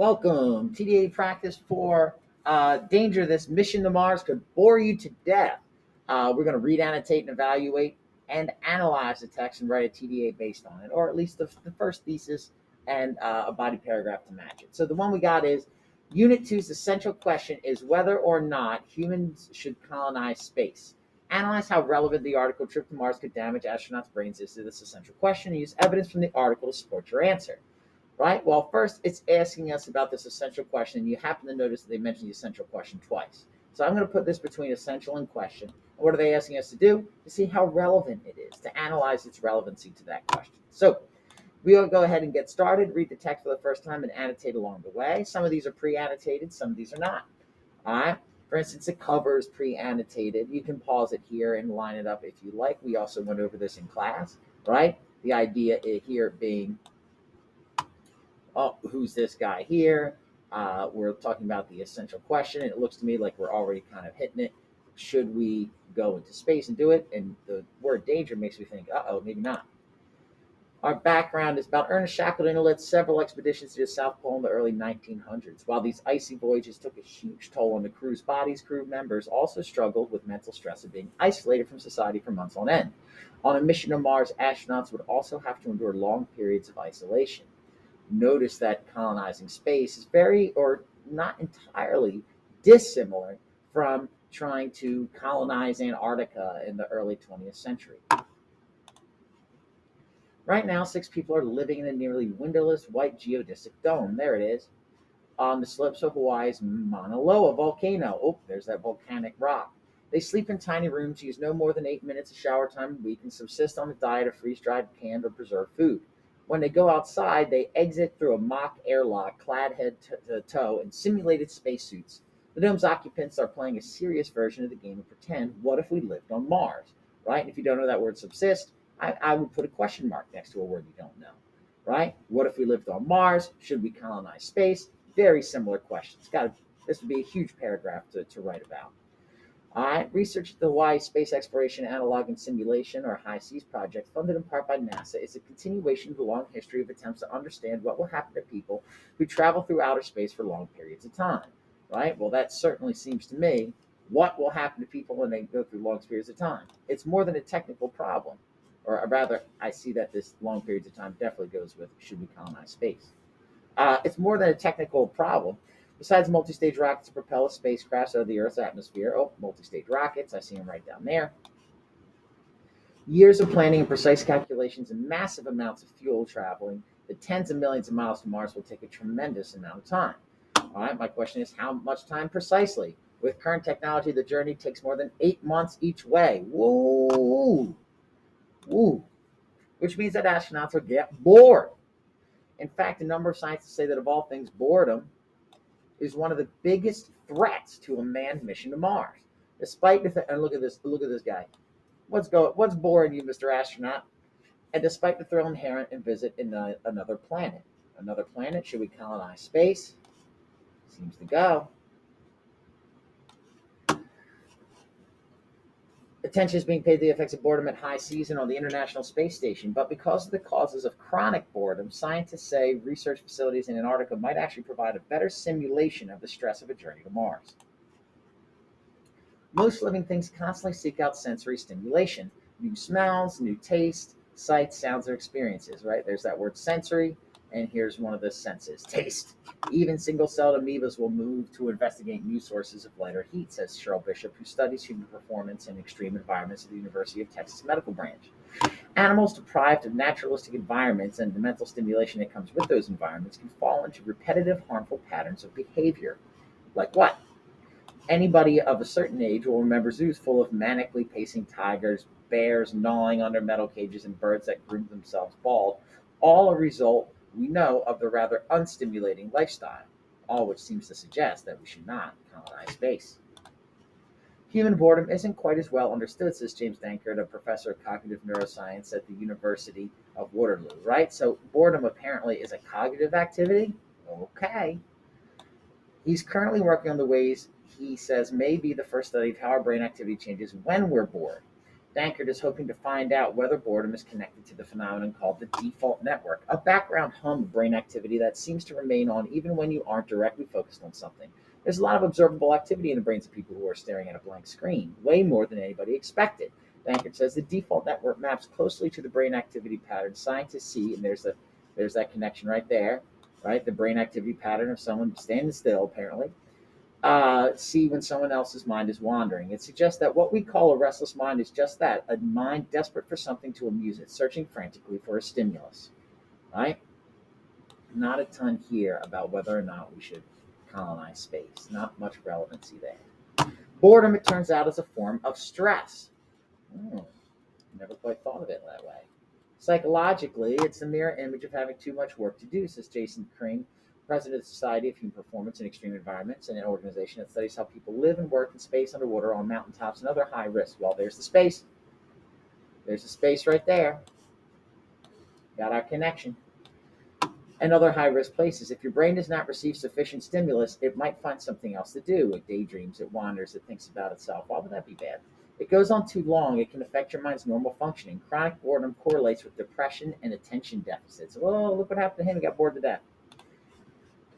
Welcome. TDA practice for danger. This mission to Mars could bore you to death. We're going to read, annotate, and evaluate and analyze the text and write a TDA based on it, or at least the first thesis and a body paragraph to match it. So the one we got is Unit Two's essential question is whether or not humans should colonize space. Analyze how relevant the article trip to Mars could damage astronauts' brains is to this essential question and use evidence from the article to support your answer. Right? Well, first it's asking us about this essential question, and you happen to notice that they mentioned the essential question twice. So I'm going to put this between essential and question. And what are they asking us to do? To see how relevant it is, to analyze its relevancy to that question. So we'll go ahead and get started, read the text for the first time, and annotate along the way. Some of these are pre-annotated, some of these are not. All right. For instance, the cover is pre-annotated. You can pause it here and line it up if you like. We also went over this in class, right? The idea here being, oh, who's this guy here? We're talking about the essential question. It looks to me like we're already kind of hitting it. Should we go into space and do it? And the word danger makes me think, maybe not. Our background is about Ernest Shackleton, who led several expeditions to the South Pole in the early 1900s. While these icy voyages took a huge toll on the crew's bodies, crew members also struggled with mental stress of being isolated from society for months on end. On a mission to Mars, astronauts would also have to endure long periods of isolation. Notice that colonizing space is very, or not entirely, dissimilar from trying to colonize Antarctica in the early 20th century. Right now, 6 people are living in a nearly windowless white geodesic dome. There it is, on the slopes of Hawaii's Mauna Loa volcano. Oh, there's that volcanic rock. They sleep in tiny rooms, use no more than 8 minutes of shower time a week, and subsist on a diet of freeze-dried, canned, or preserved food. When they go outside, they exit through a mock airlock, clad head to toe in simulated spacesuits. The dome's occupants are playing a serious version of the game of pretend. What if we lived on Mars? Right? And if you don't know that word subsist, I would put a question mark next to a word you don't know. Right? What if we lived on Mars? Should we colonize space? Very similar questions. This would be a huge paragraph to write about. All right, research at the Hawaii Space Exploration Analog and Simulation, or High Seas Project, funded in part by NASA, is a continuation of the long history of attempts to understand what will happen to people who travel through outer space for long periods of time. Right? Well, that certainly seems to me what will happen to people when they go through long periods of time. It's more than a technical problem, or rather, I see that this long periods of time definitely goes with should we colonize space. It's more than a technical problem. Besides multi-stage rockets to propel a spacecraft out of the Earth's atmosphere, multi-stage rockets, I see them right down there. Years of planning and precise calculations and massive amounts of fuel traveling the tens of millions of miles to Mars will take a tremendous amount of time. All right, my question is how much time precisely? With current technology, the journey takes more than 8 months each way. Woo! Woo! Which means that astronauts will get bored. In fact, a number of scientists say that of all things, boredom is one of the biggest threats to a manned mission to Mars. Despite and look at this guy. What's boring you, Mr. Astronaut? And despite the thrill inherent in visit in another planet. Another planet, should we colonize space? Seems to go. Attention is being paid to the effects of boredom at high seas and on the International Space Station, but because of the causes of chronic boredom, scientists say research facilities in Antarctica might actually provide a better simulation of the stress of a journey to Mars. Most living things constantly seek out sensory stimulation, new smells, new tastes, sights, sounds, or experiences, right? There's that word sensory, and here's one of the senses, taste. Even single-celled amoebas will move to investigate new sources of light or heat, says Cheryl Bishop, who studies human performance in extreme environments at the University of Texas Medical Branch. Animals deprived of naturalistic environments and the mental stimulation that comes with those environments can fall into repetitive, harmful patterns of behavior. Like what? Anybody of a certain age will remember zoos full of manically pacing tigers, bears gnawing under metal cages, and birds that groom themselves bald, all a result, we know, of the rather unstimulating lifestyle, all which seems to suggest that we should not colonize space. Human boredom isn't quite as well understood, says James Dankert, a professor of cognitive neuroscience at the University of Waterloo, right? So boredom apparently is a cognitive activity? Okay. He's currently working on the ways he says may be the first study of how our brain activity changes when we're bored. Dankert is hoping to find out whether boredom is connected to the phenomenon called the default network, a background hum of brain activity that seems to remain on even when you aren't directly focused on something. There's a lot of observable activity in the brains of people who are staring at a blank screen, way more than anybody expected. Dankert says the default network maps closely to the brain activity pattern scientists see, and there's that connection right there, right? The brain activity pattern of someone standing still, apparently, see when someone else's mind is wandering. It suggests that what we call a restless mind is just that, a mind desperate for something to amuse it, searching frantically for a stimulus. Right? Not a ton here about whether or not we should colonize space. Not much relevancy there. Boredom, it turns out, is a form of stress. Hmm, never quite thought of it that way. Psychologically, it's the mirror image of having too much work to do, says Jason Crane, president of the Society of Human Performance in Extreme Environments, and an organization that studies how people live and work in space, underwater, on mountaintops, and other high risks. Well, there's the space. There's the space right there. Got our connection. And other high risk places. If your brain does not receive sufficient stimulus, it might find something else to do. It daydreams, it wanders, it thinks about itself. Why would that be bad? It goes on too long, it can affect your mind's normal functioning. Chronic boredom correlates with depression and attention deficits. Well, look what happened to him. He got bored to death.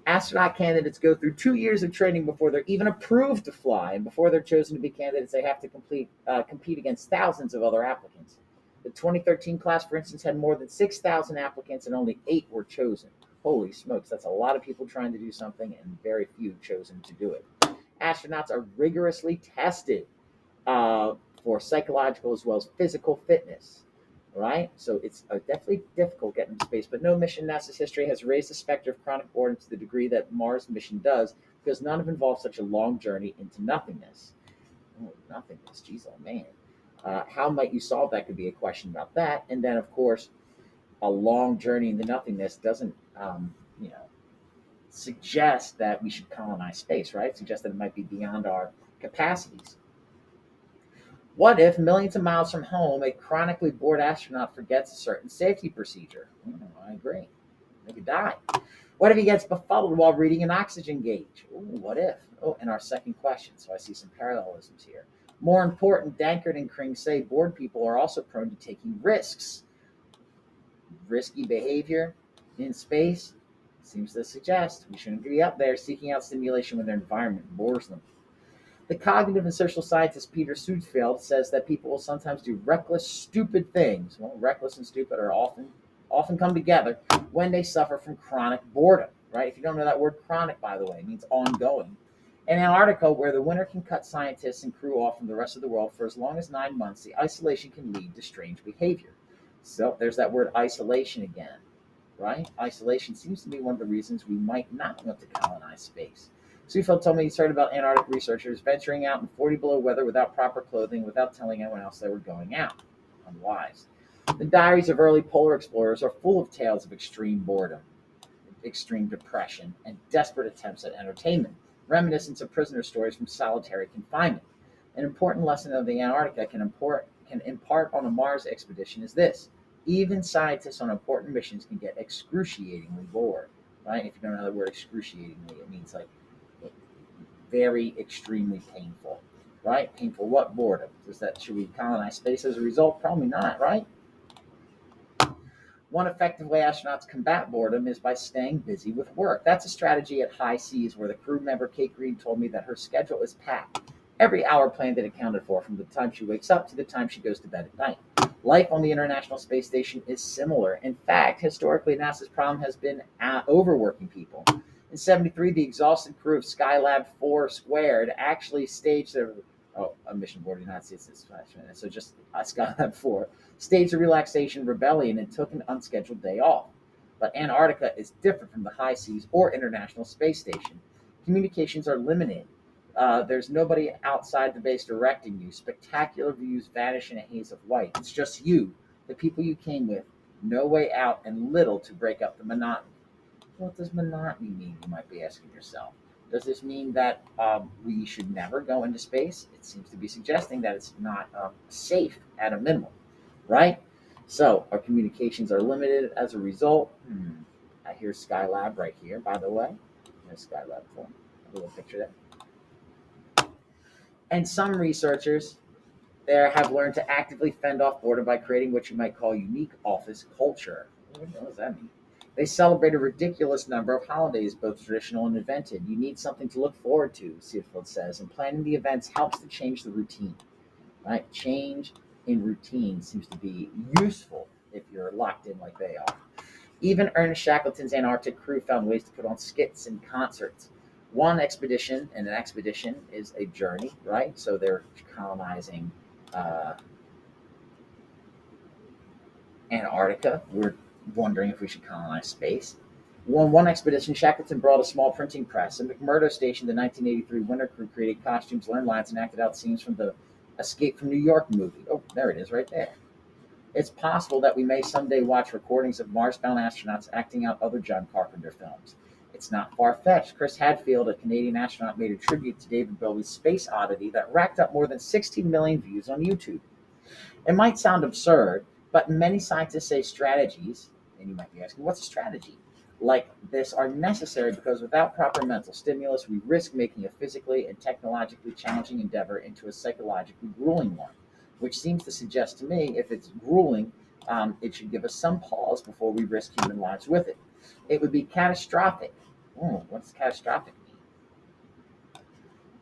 Astronaut candidates go through 2 years of training before they're even approved to fly, and before they're chosen to be candidates, they have to compete against thousands of other applicants. The 2013 class, for instance, had more than 6,000 applicants, and only 8 were chosen. Holy smokes, that's a lot of people trying to do something, and very few chosen to do it. Astronauts are rigorously tested uh, for psychological as well as physical fitness, right? So it's definitely difficult getting into space, but no mission in NASA's history has raised the specter of chronic boredom to the degree that Mars mission does, because none have involved such a long journey into nothingness. Oh, nothingness, geez, oh man. How might you solve that could be a question about that. And then, of course, a long journey into nothingness doesn't, suggest that we should colonize space, right? Suggest that it might be beyond our capacities. What if millions of miles from home, a chronically bored astronaut forgets a certain safety procedure? I agree. They could die. What if he gets befuddled while reading an oxygen gauge? What if? Oh, and our second question. So I see some parallelisms here. More important, Dankert and Kring say bored people are also prone to taking risks. Risky behavior in space seems to suggest we shouldn't be up there seeking out stimulation when their environment bores them. The cognitive and social scientist Peter Sudfeld says that people will sometimes do reckless, stupid things. Well, reckless and stupid are often come together when they suffer from chronic boredom. Right? If you don't know that word chronic, by the way, it means ongoing. In Antarctica, where the winter can cut scientists and crew off from the rest of the world for as long as 9 months, the isolation can lead to strange behavior. So there's that word isolation again, right? Isolation seems to be one of the reasons we might not want to colonize space. Sufeld told me he started about Antarctic researchers venturing out in 40 below weather without proper clothing, without telling anyone else they were going out. Unwise. The diaries of early polar explorers are full of tales of extreme boredom, extreme depression, and desperate attempts at entertainment, reminiscent of prisoner stories from solitary confinement. An important lesson of the Antarctica can impart on a Mars expedition is this: even scientists on important missions can get excruciatingly bored. Right? If you don't know the word excruciatingly, it means like very extremely painful. Right? Painful what? Boredom. Should we colonize space as a result? Probably not, right? One effective way astronauts combat boredom is by staying busy with work. That's a strategy at high seas, where the crew member Kate Green told me that her schedule is packed. Every hour planned and accounted for, from the time she wakes up to the time she goes to bed at night. Life on the International Space Station is similar. In fact, historically, NASA's problem has been overworking people. In '73, the exhausted crew of Skylab 4 Squared actually staged their a mission board did not see its minutes. So just Skylab 4 staged a relaxation rebellion and took an unscheduled day off. But Antarctica is different from the high seas or International Space Station. Communications are limited. There's nobody outside the base directing you. Spectacular views vanish in a haze of light. It's just you, the people you came with, no way out, and little to break up the monotony. What does monotony mean, you might be asking yourself? Does this mean that we should never go into space? It seems to be suggesting that it's not safe at a minimum, right? So our communications are limited as a result. I hear Skylab right here, by the way. There's Skylab 4. A little picture there. And some researchers They have learned to actively fend off boredom by creating what you might call unique office culture. What does that mean? They celebrate a ridiculous number of holidays, both traditional and invented. You need something to look forward to, Seafield says, and planning the events helps to change the routine. Right? Change in routine seems to be useful if you're locked in like they are. Even Ernest Shackleton's Antarctic crew found ways to put on skits and concerts. One expedition, and an expedition is a journey, right? So they're colonizing uh, Antarctica. We're wondering if we should colonize space. One expedition, Shackleton brought a small printing press. At McMurdo Station, the 1983 winter crew created costumes, learned lines, and acted out scenes from the Escape from New York movie. Oh, there it is right there. It's possible that we may someday watch recordings of Mars-bound astronauts acting out other John Carpenter films. It's not far-fetched. Chris Hadfield, a Canadian astronaut, made a tribute to David Bowie's Space Oddity that racked up more than 16 million views on YouTube. It might sound absurd, but many scientists say strategies, and you might be asking, what's a strategy? Like this are necessary because without proper mental stimulus, we risk making a physically and technologically challenging endeavor into a psychologically grueling one, which seems to suggest to me if it's grueling, it should give us some pause before we risk human lives with it. It would be catastrophic. What does catastrophic mean?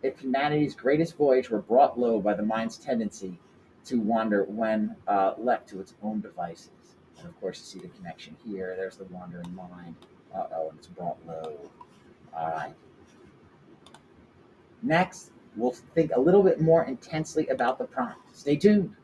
If humanity's greatest voyage were brought low by the mind's tendency to wander when left to its own devices. And of course, you see the connection here. There's the wandering mind. And it's brought low. All right. Next, we'll think a little bit more intensely about the prompt. Stay tuned.